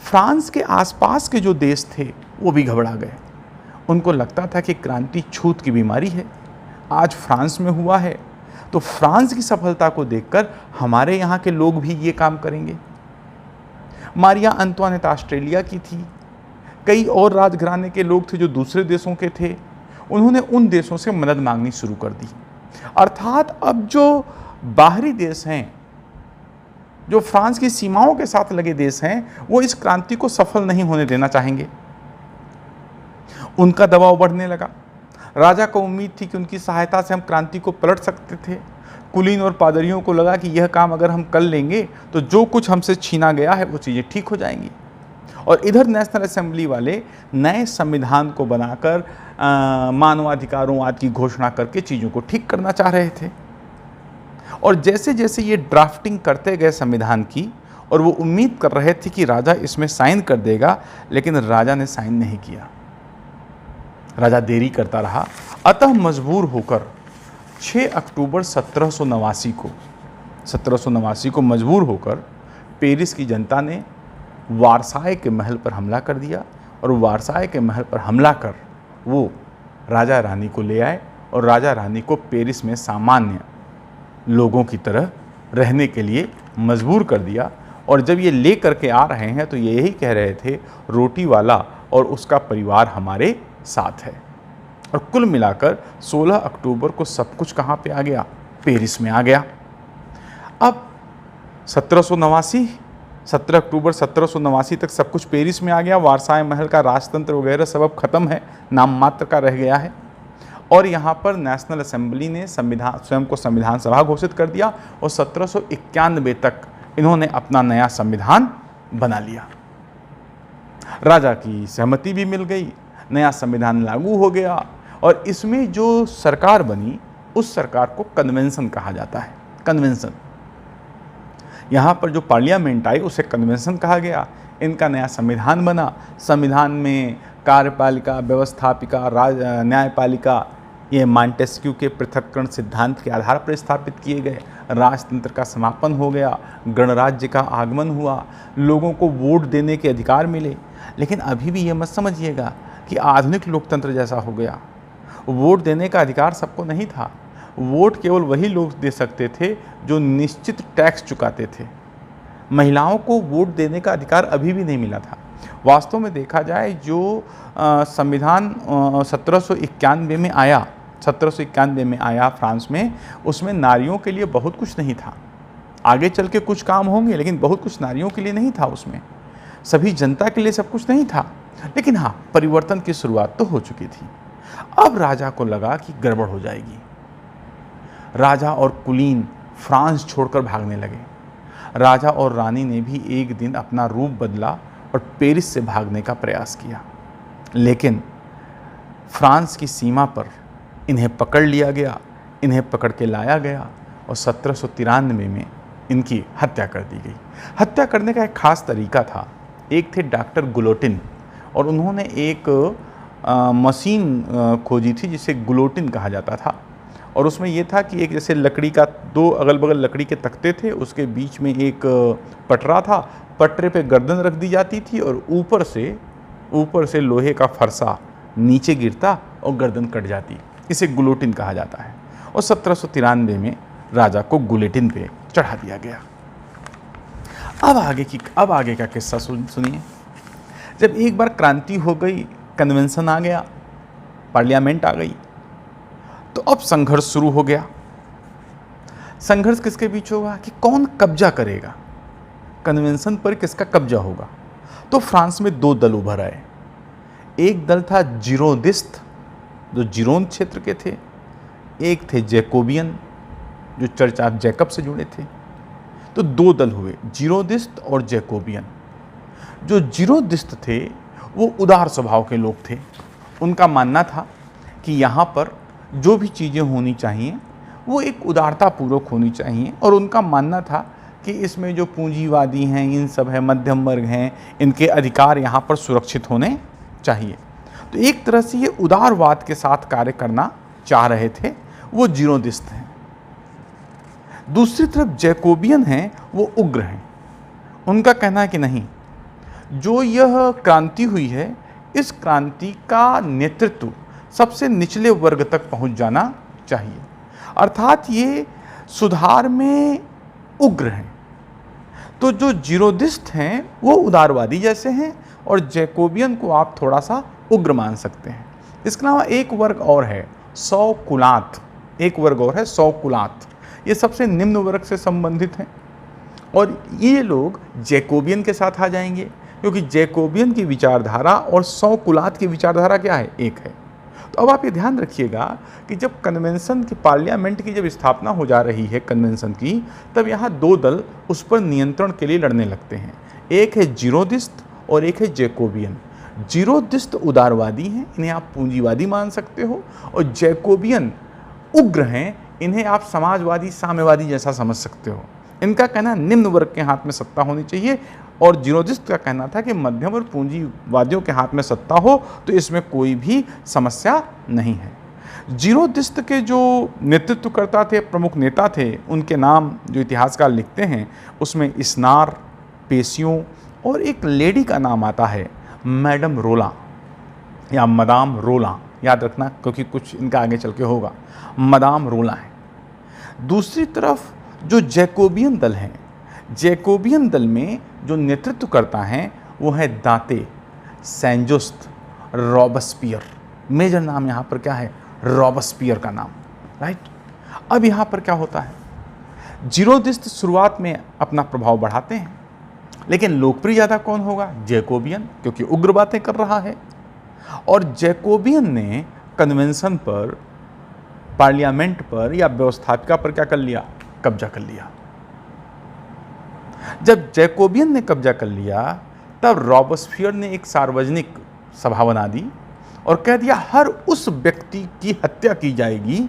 Speaker 1: फ्रांस के आसपास के जो देश थे वो भी घबरा गए। उनको लगता था कि क्रांति छूत की बीमारी है, आज फ्रांस में हुआ है तो फ्रांस की सफलता को देखकर हमारे यहाँ के लोग भी ये काम करेंगे। मारिया अंतोनेट ऑस्ट्रेलिया की थी, कई और राजघराने के लोग थे जो दूसरे देशों के थे, उन्होंने उन देशों से मदद मांगनी शुरू कर दी। अर्थात अब जो बाहरी देश हैं, जो फ्रांस की सीमाओं के साथ लगे देश हैं, वो इस क्रांति को सफल नहीं होने देना चाहेंगे। उनका दबाव बढ़ने लगा। राजा को उम्मीद थी कि उनकी सहायता से हम क्रांति को पलट सकते थे। कुलीन और पादरियों को लगा कि यह काम अगर हम कर लेंगे तो जो कुछ हमसे छीना गया है वो चीज़ें ठीक हो जाएंगी। और इधर नेशनल असेंबली वाले नए संविधान को बनाकर मानवाधिकारों आदि की घोषणा करके चीज़ों को ठीक करना चाह रहे थे। और जैसे जैसे ये ड्राफ्टिंग करते गए संविधान की, और वो उम्मीद कर रहे थे कि राजा इसमें साइन कर देगा, लेकिन राजा ने साइन नहीं किया। राजा देरी करता रहा। अतः मजबूर होकर 6 अक्टूबर 1789 को मजबूर होकर पेरिस की जनता ने वारसाय के महल पर हमला कर दिया। और वारसाय के महल पर हमला कर वो राजा रानी को ले आए और राजा रानी को पेरिस में सामान्य लोगों की तरह रहने के लिए मजबूर कर दिया। और जब ये ले करके आ रहे हैं तो ये यही कह रहे थे, रोटी वाला और उसका परिवार हमारे साथ है। और कुल मिलाकर 16 अक्टूबर को सब कुछ कहाँ पे आ गया? पेरिस में आ गया। अब 17 अक्टूबर 1789 तक सब कुछ पेरिस में आ गया। वारसाय महल का राजतंत्र वगैरह सब अब खत्म है, नाम मात्र का रह गया है। और यहाँ पर नेशनल असेंबली ने स्वयं को संविधान सभा घोषित कर दिया और 1791 तक इन्होंने अपना नया संविधान बना लिया। राजा की सहमति भी मिल गई, नया संविधान लागू हो गया। और इसमें जो सरकार बनी उस सरकार को कन्वेंशन कहा जाता है। कन्वेंशन, यहाँ पर जो पार्लियामेंट आई उसे कन्वेंशन कहा गया। इनका नया संविधान बना। संविधान में कार्यपालिका, व्यवस्थापिका, न्यायपालिका ये मॉन्टेस्क्यू के पृथक्करण सिद्धांत के आधार पर स्थापित किए गए। राजतंत्र का समापन हो गया, गणराज्य का आगमन हुआ, लोगों को वोट देने के अधिकार मिले। लेकिन अभी भी ये मत समझिएगा कि आधुनिक लोकतंत्र जैसा हो गया। वोट देने का अधिकार सबको नहीं था। वोट केवल वही लोग दे सकते थे जो निश्चित टैक्स चुकाते थे। महिलाओं को वोट देने का अधिकार अभी भी नहीं मिला था। वास्तव में देखा जाए जो संविधान 1791 में आया फ्रांस में, उसमें नारियों के लिए बहुत कुछ नहीं था। आगे चल के कुछ काम होंगे, लेकिन बहुत कुछ नारियों के लिए नहीं था। उसमें सभी जनता के लिए सब कुछ नहीं था। लेकिन हाँ, परिवर्तन की शुरुआत तो हो चुकी थी। अब राजा को लगा कि गड़बड़ हो जाएगी। राजा और कुलीन फ्रांस छोड़कर भागने लगे। राजा और रानी ने भी एक दिन अपना रूप बदला और पेरिस से भागने का प्रयास किया। लेकिन फ्रांस की सीमा पर इन्हें पकड़ लिया गया, इन्हें पकड़ के लाया गया और 1793 में इनकी हत्या कर दी गई। हत्या करने का एक खास तरीका था। एक थे डॉक्टर गुलोटिन, और उन्होंने एक मशीन खोजी थी जिसे गुलोटिन कहा जाता था। और उसमें यह था कि एक जैसे लकड़ी का, दो अगल बगल लकड़ी के तख्ते थे, उसके बीच में एक पटरा था। पटरे पे गर्दन रख दी जाती थी और ऊपर से लोहे का फरसा नीचे गिरता और गर्दन कट जाती। इसे गुलोटिन कहा जाता है। और 1793 में राजा को गुलेटिन पे चढ़ा दिया गया। अब आगे का किस्सा सुनिए। जब एक बार क्रांति हो गई, कन्वेंशन आ गया, पार्लियामेंट आ गई, तो अब संघर्ष शुरू हो गया। संघर्ष किसके बीच होगा कि कौन कब्जा करेगा, कन्वेंशन पर किसका कब्जा होगा। तो फ्रांस में दो दल उभर आए। एक दल था जिरोदिस्ट, जो जिरोन क्षेत्र के थे। एक थे जैकोबियन, जो चर्च ऑफ जैकब से जुड़े थे। तो दो दल हुए, जिरोदिस्ट और जैकोबियन। जो जिरोदिस्ट थे वो उदार स्वभाव के लोग थे। उनका मानना था कि यहाँ पर जो भी चीज़ें होनी चाहिए वो एक उदारता पूर्वक होनी चाहिए। और उनका मानना था कि इसमें जो पूंजीवादी हैं, इन सब है, मध्यम वर्ग हैं, इनके अधिकार यहाँ पर सुरक्षित होने चाहिए। तो एक तरह से ये उदारवाद के साथ कार्य करना चाह रहे थे, वो जिरोदिस्ट हैं। दूसरी तरफ जैकोबियन हैं, वो उग्र हैं। उनका कहना है कि नहीं, जो यह क्रांति हुई है, इस क्रांति का नेतृत्व सबसे निचले वर्ग तक पहुंच जाना चाहिए, अर्थात ये सुधार में उग्र हैं। तो जो जीरोदिस्ट हैं वो उदारवादी जैसे हैं, और जैकोबियन को आप थोड़ा सा उग्र मान सकते हैं। इसके अलावा एक वर्ग और है, सौ कुलात। एक वर्ग और है, सौ कुलात। ये सबसे निम्न वर्ग से संबंधित हैं, और ये लोग जैकोबियन के साथ आ जाएंगे, क्योंकि जैकोबियन की विचारधारा और सौ कुलात की विचारधारा क्या है, एक है। तो अब आप ये ध्यान रखिएगा कि जब कन्वेंशन की, पार्लियामेंट की जब स्थापना हो जा रही है कन्वेंशन की, तब यहाँ दो दल उस पर नियंत्रण के लिए लड़ने लगते हैं। एक है जीरोदिस्ट और एक है जैकोबियन। जीरोदिस्ट उदारवादी हैं, इन्हें आप पूंजीवादी मान सकते हो, और जैकोबियन उग्र हैं, इन्हें आप समाजवादी, साम्यवादी जैसा समझ सकते हो। इनका कहना निम्न वर्ग के हाथ में सत्ता होनी चाहिए, और जीरोदिस्ट का कहना था कि मध्यम और पूंजीवादियों के हाथ में सत्ता हो तो इसमें कोई भी समस्या नहीं है। जीरोदिस्ट के जो नेतृत्वकर्ता थे, प्रमुख नेता थे, उनके नाम जो इतिहासकार लिखते हैं उसमें इसनार, पेशियों और एक लेडी का नाम आता है, मैडम रोला या मदाम रोला। याद रखना, क्योंकि कुछ इनका आगे चल के होगा। मदाम रोला है। दूसरी तरफ जो जैकोबियन दल हैं, जैकोबियन दल में जो नेतृत्व करता है वो है दांते, सेंजुस्त, रॉबस्पियर। मेजर नाम यहाँ पर क्या है, रॉबस्पियर का नाम, राइट। अब यहाँ पर क्या होता है, जीरोदिस्ट शुरुआत में अपना प्रभाव बढ़ाते हैं, लेकिन लोकप्रिय ज़्यादा कौन होगा, जैकोबियन, क्योंकि उग्र बातें कर रहा है। और जैकोबियन ने कन्वेंशन पर, पार्लियामेंट पर या व्यवस्थापिका पर क्या कर लिया, कब्जा कर लिया। जब जैकोबियन ने कब्जा कर लिया, तब रॉबस्पियर ने एक सार्वजनिक सभा बना दी और कह दिया हर उस व्यक्ति की हत्या की जाएगी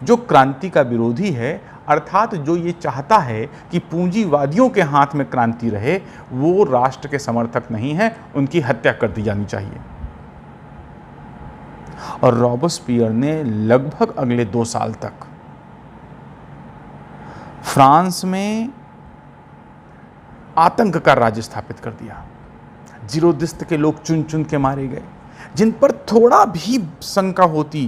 Speaker 1: जो क्रांति का विरोधी है, अर्थात जो ये चाहता है कि पूंजीवादियों के हाथ में क्रांति रहे, वो राष्ट्र के समर्थक नहीं है, उनकी हत्या कर दी जानी चाहिए। और रॉबस्पियर ने लगभग अगले 2 साल तक फ्रांस में आतंक का राज्य स्थापित कर दिया। जीरोदिस्त के लोग चुन चुन के मारे गए, जिन पर थोड़ा भी शंका होती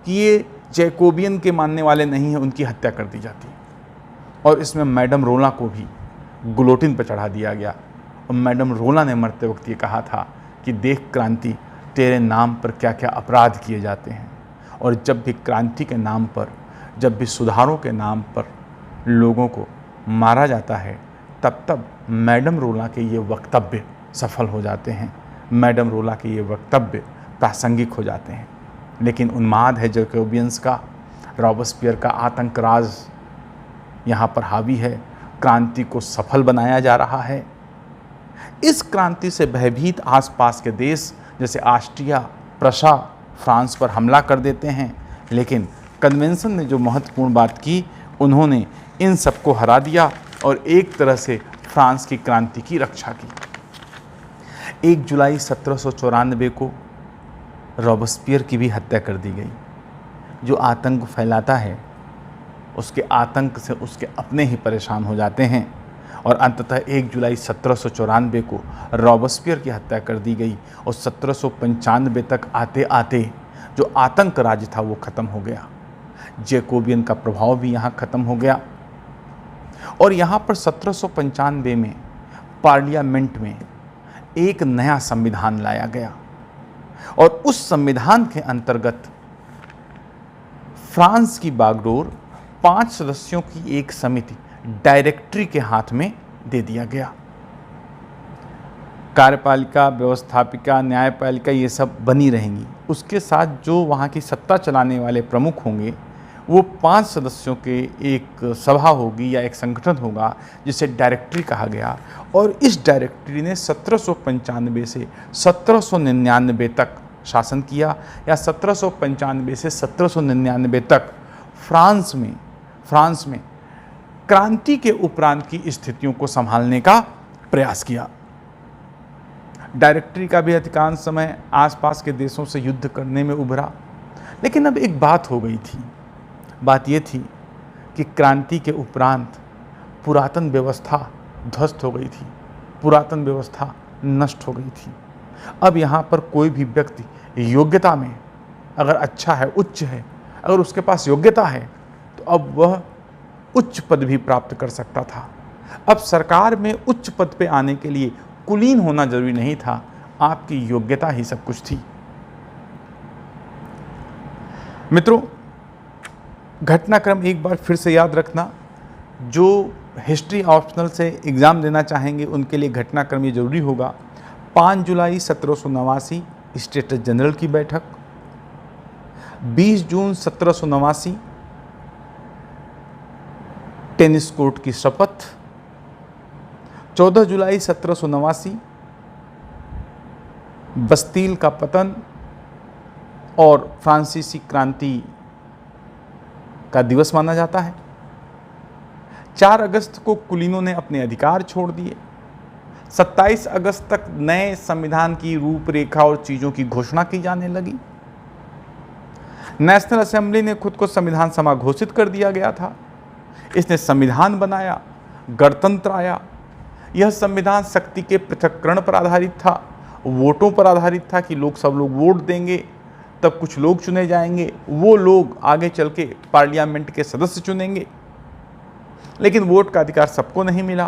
Speaker 1: कि ये जैकोबियन के मानने वाले नहीं हैं, उनकी हत्या कर दी जाती। और इसमें मैडम रोला को भी गुलोटिन पर चढ़ा दिया गया। और मैडम रोला ने मरते वक्त ये कहा था कि देख क्रांति, तेरे नाम पर क्या क्या अपराध किए जाते हैं, और जब भी क्रांति के नाम पर, जब भी सुधारों के नाम पर लोगों को मारा जाता है, तब तब मैडम रोला के ये वक्तव्य सफल हो जाते हैं, मैडम रोला के ये वक्तव्य प्रासंगिक हो जाते हैं। लेकिन उन्माद है जैकोबियंस का, रॉबस्पियर का आतंक राज यहाँ पर हावी है, क्रांति को सफल बनाया जा रहा है। इस क्रांति से भयभीत आसपास के देश जैसे ऑस्ट्रिया, प्रशा, फ्रांस पर हमला कर देते हैं, लेकिन कन्वेंशन ने जो महत्वपूर्ण बात की, उन्होंने इन सबको हरा दिया और एक तरह से फ्रांस की क्रांति की रक्षा की। 1 जुलाई 1794 को रॉबस्पियर की भी हत्या कर दी गई। जो आतंक फैलाता है, उसके आतंक से उसके अपने ही परेशान हो जाते हैं, और अंततः 1 जुलाई 1794 को रॉबस्पियर की हत्या कर दी गई। और 1795 तक आते आते जो आतंक राज था वो ख़त्म हो गया। जैकोबियन का प्रभाव भी यहाँ ख़त्म हो गया। और यहाँ पर 1795 में पार्लियामेंट में एक नया संविधान लाया गया, और उस संविधान के अंतर्गत फ्रांस की बागडोर 5 सदस्यों की एक समिति, डायरेक्टरी के हाथ में दे दिया गया। कार्यपालिका, व्यवस्थापिका, न्यायपालिका ये सब बनी रहेंगी। उसके साथ जो वहाँ की सत्ता चलाने वाले प्रमुख होंगे, वो 5 सदस्यों के एक सभा होगी या एक संगठन होगा जिसे डायरेक्टरी कहा गया। और इस डायरेक्टरी ने 1795 से 1799 तक शासन किया, या 1795 से 1799 तक फ्रांस में क्रांति के उपरांत की स्थितियों को संभालने का प्रयास किया। डायरेक्टरी का भी अधिकांश समय आसपास के देशों से युद्ध करने में उभरा। लेकिन अब एक बात हो गई थी। बात ये थी कि क्रांति के उपरांत पुरातन व्यवस्था ध्वस्त हो गई थी, पुरातन व्यवस्था नष्ट हो गई थी। अब यहाँ पर कोई भी व्यक्ति योग्यता में अगर अच्छा है, उच्च है, अगर उसके पास योग्यता है तो अब वह उच्च पद भी प्राप्त कर सकता था। अब सरकार में उच्च पद पे आने के लिए कुलीन होना जरूरी नहीं था, आपकी योग्यता ही सब कुछ थी। मित्रों, घटनाक्रम एक बार फिर से याद रखना। जो हिस्ट्री ऑप्शनल से एग्ज़ाम देना चाहेंगे उनके लिए घटनाक्रम ये जरूरी होगा। 5 जुलाई 1789 स्टेटस जनरल की बैठक, 20 जून 1789 टेनिस कोर्ट की शपथ, 14 जुलाई 1789 बस्तील का पतन और फ्रांसीसी क्रांति का दिवस माना जाता है। 4 अगस्त को कुलीनों ने अपने अधिकार छोड़ दिए। 27 अगस्त तक नए संविधान की रूपरेखा और चीज़ों की घोषणा की जाने लगी। नेशनल असेंबली ने खुद को संविधान सभा घोषित कर दिया गया था। इसने संविधान बनाया, गणतंत्र आया। यह संविधान शक्ति के पृथक्करण पर आधारित था, वोटों पर आधारित था कि सब लोग वोट देंगे तब कुछ लोग चुने जाएंगे, वो लोग आगे चल के पार्लियामेंट के सदस्य चुनेंगे। लेकिन वोट का अधिकार सबको नहीं मिला,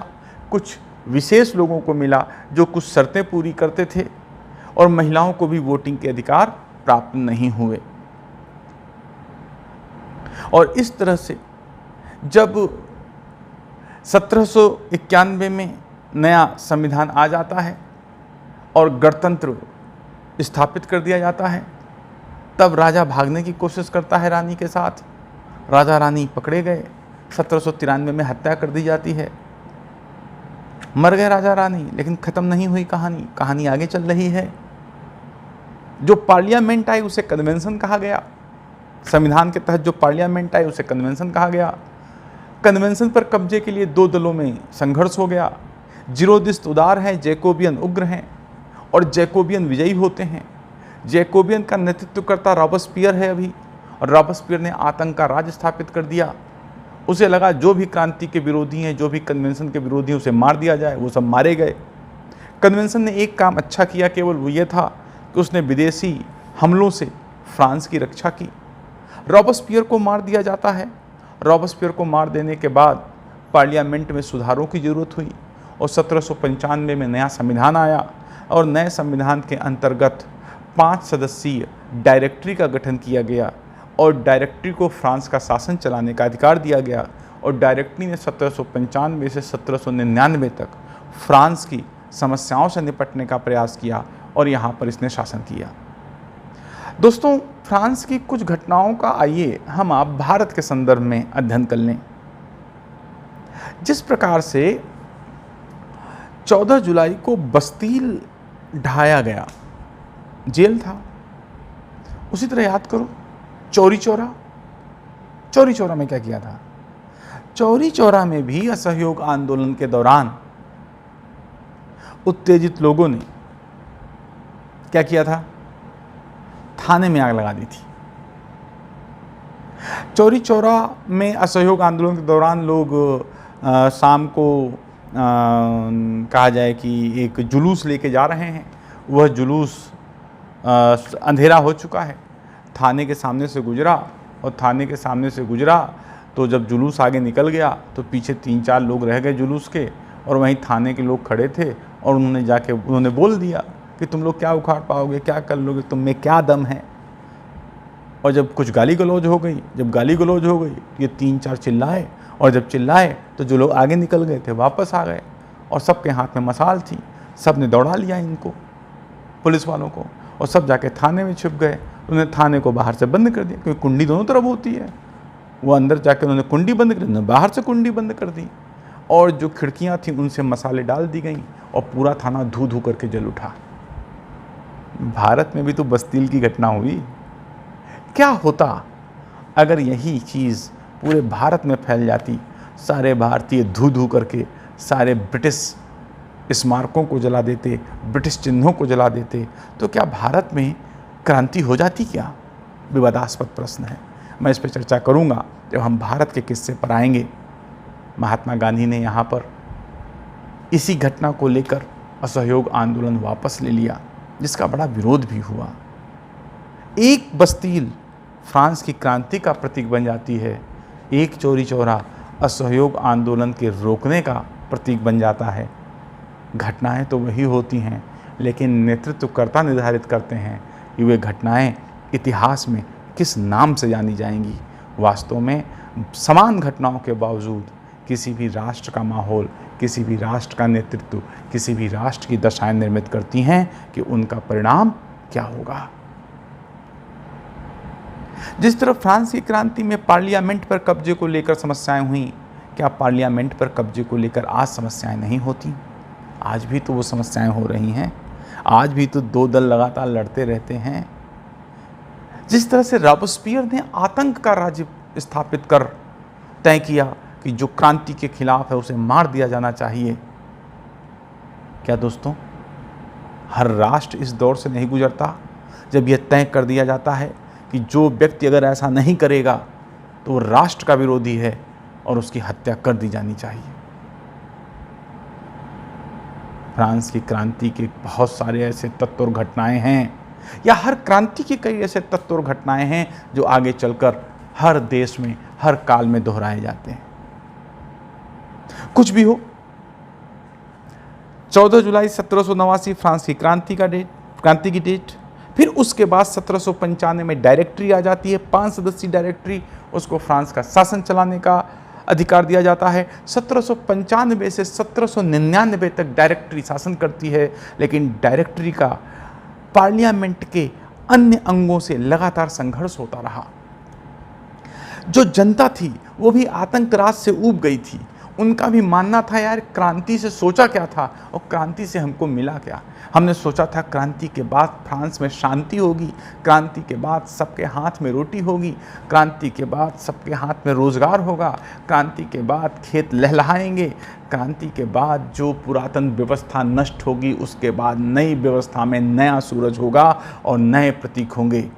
Speaker 1: कुछ विशेष लोगों को मिला जो कुछ शर्तें पूरी करते थे, और महिलाओं को भी वोटिंग के अधिकार प्राप्त नहीं हुए। और इस तरह से जब 1791 में नया संविधान आ जाता है और गणतंत्र स्थापित कर दिया जाता है, तब राजा भागने की कोशिश करता है रानी के साथ। राजा रानी पकड़े गए, 1793 में हत्या कर दी जाती है। मर गए राजा रानी, लेकिन ख़त्म नहीं हुई कहानी, कहानी आगे चल रही है। जो पार्लियामेंट आई उसे कन्वेंशन कहा गया। संविधान के तहत जो पार्लियामेंट आई उसे कन्वेंशन कहा गया। कन्वेंशन पर कब्जे के लिए 2 दलों में संघर्ष हो गया। जीरोदिस्ट उदार हैं, जैकोबियन उग्र हैं, और जैकोबियन विजयी होते हैं। जैकोबियन का नेतृत्व करता रॉबस्पियर है अभी, और रॉबस्पियर ने आतंक का राज स्थापित कर दिया। उसे लगा जो भी क्रांति के विरोधी हैं, जो भी कन्वेंशन के विरोधी हैं, उसे मार दिया जाए। वो सब मारे गए। कन्वेंशन ने एक काम अच्छा किया, केवल वो ये था कि उसने विदेशी हमलों से फ्रांस की रक्षा की। रॉबस्पियर को मार दिया जाता है। रॉबस्पियर को मार देने के बाद पार्लियामेंट में सुधारों की ज़रूरत हुई और 1795 में नया संविधान आया, और नए संविधान के अंतर्गत 5 सदस्यीय डायरेक्टरी का गठन किया गया, और डायरेक्टरी को फ्रांस का शासन चलाने का अधिकार दिया गया। और डायरेक्टरी ने 1795 से 1799 तक फ्रांस की समस्याओं से निपटने का प्रयास किया, और यहाँ पर इसने शासन किया। दोस्तों, फ्रांस की कुछ घटनाओं का आइए हम आप भारत के संदर्भ में अध्ययन कर लें। जिस प्रकार से 14 जुलाई को बस्तील ढाया गया, जेल था, उसी तरह याद करो चौरी चौरा। चौरी चौरा में क्या किया था? चौरी चौरा में भी असहयोग आंदोलन के दौरान उत्तेजित लोगों ने क्या किया था? थाने में आग लगा दी थी। चौरी चौरा में असहयोग आंदोलन के दौरान लोग शाम को कहा जाए कि एक जुलूस लेके जा रहे हैं। वह जुलूस अंधेरा हो चुका है, थाने के सामने से गुजरा, और थाने के सामने से गुजरा तो जब जुलूस आगे निकल गया तो पीछे 3-4 लोग रह गए जुलूस के, और वहीं थाने के लोग खड़े थे, और उन्होंने बोल दिया कि तुम लोग क्या उखाड़ पाओगे, क्या कर लोगे, तुम में क्या दम है। और जब कुछ गाली गलौज हो गई, ये 3-4 चिल्लाए, और जब चिल्लाए तो जो लोग आगे निकल गए थे वापस आ गए, और सबके हाथ में मसाल थी। सब ने दौड़ा लिया इनको, पुलिस वालों को, और सब जाके थाने में छिप गए। उन्होंने थाने को बाहर से बंद कर दिया, क्योंकि कुंडी दोनों तरफ होती है। वो अंदर जाके उन्होंने कुंडी बंद कर दी, उन्होंने बाहर से कुंडी बंद कर दी, और जो खिड़कियां थीं उनसे मसाले डाल दी गई, और पूरा थाना धू धू करके जल उठा। भारत में भी तो बस्तील की घटना हुई। क्या होता अगर यही चीज़ पूरे भारत में फैल जाती? सारे भारतीय धू धू करके सारे ब्रिटिश स्मारकों को जला देते, ब्रिटिश चिन्हों को जला देते, तो क्या भारत में क्रांति हो जाती? क्या विवादास्पद प्रश्न है। मैं इस पर चर्चा करूँगा जब हम भारत के किस्से पर आएंगे। महात्मा गांधी ने यहाँ पर इसी घटना को लेकर असहयोग आंदोलन वापस ले लिया, जिसका बड़ा विरोध भी हुआ। एक बस्तील फ्रांस की क्रांति का प्रतीक बन जाती है, एक चौरी चौरा असहयोग आंदोलन के रोकने का प्रतीक बन जाता है। घटनाएं तो वही होती हैं, लेकिन नेतृत्वकर्ता निर्धारित करते हैं कि वे घटनाएं इतिहास में किस नाम से जानी जाएंगी। वास्तव में समान घटनाओं के बावजूद किसी भी राष्ट्र का माहौल, किसी भी राष्ट्र का नेतृत्व, किसी भी राष्ट्र की दशाएं निर्मित करती हैं कि उनका परिणाम क्या होगा। जिस तरह फ्रांस की क्रांति में पार्लियामेंट पर कब्जे को लेकर समस्याएं हुई, क्या पार्लियामेंट पर कब्जे को लेकर आज समस्याएं नहीं होती? आज भी तो वो समस्याएं हो रही हैं। आज भी तो दो दल लगातार लड़ते रहते हैं। जिस तरह से रॉबेस्पियर ने आतंक का राज्य स्थापित कर तय किया कि जो क्रांति के खिलाफ है उसे मार दिया जाना चाहिए, क्या दोस्तों हर राष्ट्र इस दौर से नहीं गुजरता जब यह तय कर दिया जाता है कि जो व्यक्ति अगर ऐसा नहीं करेगा तो वो राष्ट्र का विरोधी है और उसकी हत्या कर दी जानी चाहिए। फ्रांस की क्रांति के बहुत सारे ऐसे तत्व और घटनाएं हैं, या हर क्रांति के कई ऐसे तत्व और घटनाएं हैं जो आगे चलकर हर देश में हर काल में दोहराए जाते हैं। कुछ भी हो, 14 जुलाई 1789 फ्रांस की क्रांति की डेट। फिर उसके बाद 1795 में डायरेक्टरी आ जाती है, 5 सदस्यीय डायरेक्टरी। उसको फ्रांस का शासन चलाने का अधिकार दिया जाता है। 1795 से 1799 तक डायरेक्टरी शासन करती है, लेकिन डायरेक्टरी का पार्लियामेंट के अन्य अंगों से लगातार संघर्ष होता रहा। जो जनता थी वो भी आतंक राज से ऊब गई थी। उनका भी मानना था, यार क्रांति से सोचा क्या था और क्रांति से हमको मिला क्या। हमने सोचा था क्रांति के बाद फ्रांस में शांति होगी, क्रांति के बाद सबके हाथ में रोटी होगी, क्रांति के बाद सबके हाथ में रोजगार होगा, क्रांति के बाद खेत लहलहाएंगे, क्रांति के बाद जो पुरातन व्यवस्था नष्ट होगी उसके बाद नई व्यवस्था में नया सूरज होगा और नए प्रतीक होंगे।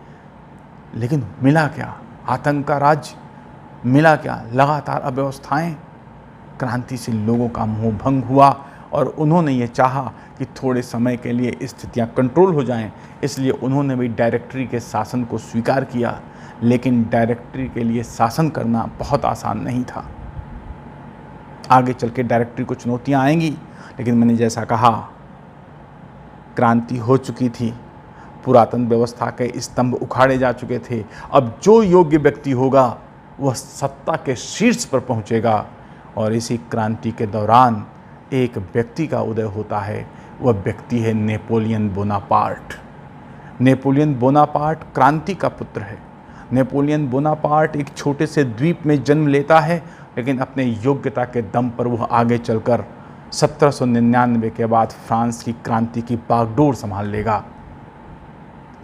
Speaker 1: लेकिन मिला क्या? आतंक का राज्य। मिला क्या? लगातार अव्यवस्थाएं। क्रांति से लोगों का मोह भंग हुआ और उन्होंने ये चाहा कि थोड़े समय के लिए स्थितियां कंट्रोल हो जाएं, इसलिए उन्होंने भी डायरेक्टरी के शासन को स्वीकार किया। लेकिन डायरेक्टरी के लिए शासन करना बहुत आसान नहीं था। आगे चल के डायरेक्टरी को चुनौतियां आएंगी, लेकिन मैंने जैसा कहा क्रांति हो चुकी थी, पुरातन व्यवस्था के स्तंभ उखाड़े जा चुके थे। अब जो योग्य व्यक्ति होगा वह सत्ता के शीर्ष पर पहुंचेगा। और इसी क्रांति के दौरान एक व्यक्ति का उदय होता है। वह व्यक्ति है नेपोलियन बोनापार्ट। नेपोलियन बोनापार्ट क्रांति का पुत्र है। नेपोलियन बोनापार्ट एक छोटे से द्वीप में जन्म लेता है, लेकिन अपने योग्यता के दम पर वह आगे चलकर 1799 के बाद फ्रांस की क्रांति की बागडोर संभाल लेगा।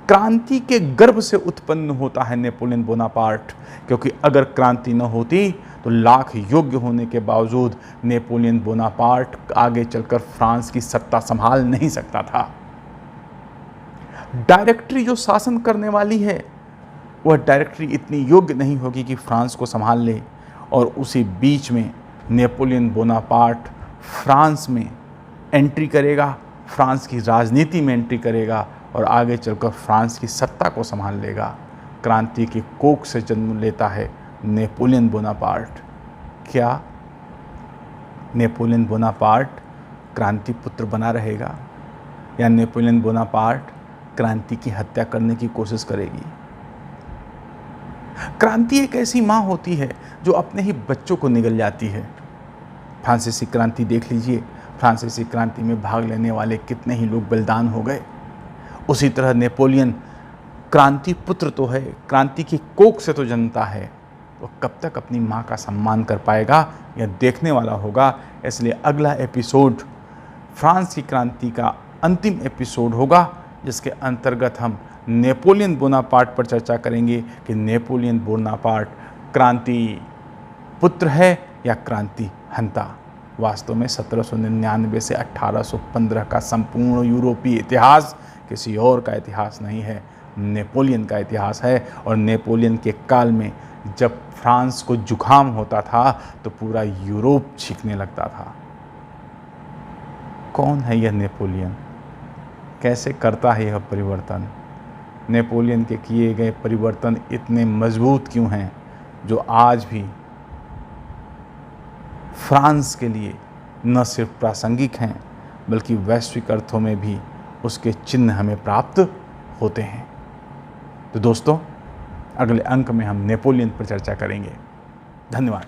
Speaker 1: क्रांति के गर्भ से उत्पन्न होता है नेपोलियन बोनापार्ट, क्योंकि अगर क्रांति न होती तो लाख योग्य होने के बावजूद नेपोलियन बोनापार्ट आगे चलकर फ्रांस की सत्ता संभाल नहीं सकता था। डायरेक्टरी जो शासन करने वाली है वह डायरेक्टरी इतनी योग्य नहीं होगी कि फ्रांस को संभाल ले। और उसी बीच में नेपोलियन बोनापार्ट फ्रांस में एंट्री करेगा, फ्रांस की राजनीति में एंट्री करेगा और आगे चलकर फ्रांस की सत्ता को संभाल लेगा। क्रांति की कोख से जन्म लेता है नेपोलियन बोनापार्ट। क्या नेपोलियन बोनापार्ट क्रांति पुत्र बना रहेगा, या नेपोलियन बोनापार्ट क्रांति की हत्या करने की कोशिश करेगी? क्रांति एक ऐसी माँ होती है जो अपने ही बच्चों को निगल जाती है। फ्रांसीसी क्रांति देख लीजिए, फ्रांसीसी क्रांति में भाग लेने वाले कितने ही लोग बलिदान हो गए। उसी तरह नेपोलियन क्रांति पुत्र तो है, क्रांति की कोख से तो जन्मता है, वो कब तक अपनी माँ का सम्मान कर पाएगा यह देखने वाला होगा। इसलिए अगला एपिसोड फ्रांस की क्रांति का अंतिम एपिसोड होगा, जिसके अंतर्गत हम नेपोलियन बोनापार्ट पर चर्चा करेंगे कि नेपोलियन बोनापार्ट क्रांति पुत्र है या क्रांति हंता। वास्तव में 1799 से 1815 का संपूर्ण यूरोपीय इतिहास किसी और का इतिहास नहीं है, नेपोलियन का इतिहास है। और नेपोलियन के काल में जब फ्रांस को जुकाम होता था तो पूरा यूरोप छींकने लगता था। कौन है यह नेपोलियन? कैसे करता है यह परिवर्तन? नेपोलियन के किए गए परिवर्तन इतने मजबूत क्यों हैं जो आज भी फ्रांस के लिए न सिर्फ प्रासंगिक हैं बल्कि वैश्विक अर्थों में भी उसके चिन्ह हमें प्राप्त होते हैं। तो दोस्तों, अगले अंक में हम नेपोलियन पर चर्चा करेंगे। धन्यवाद।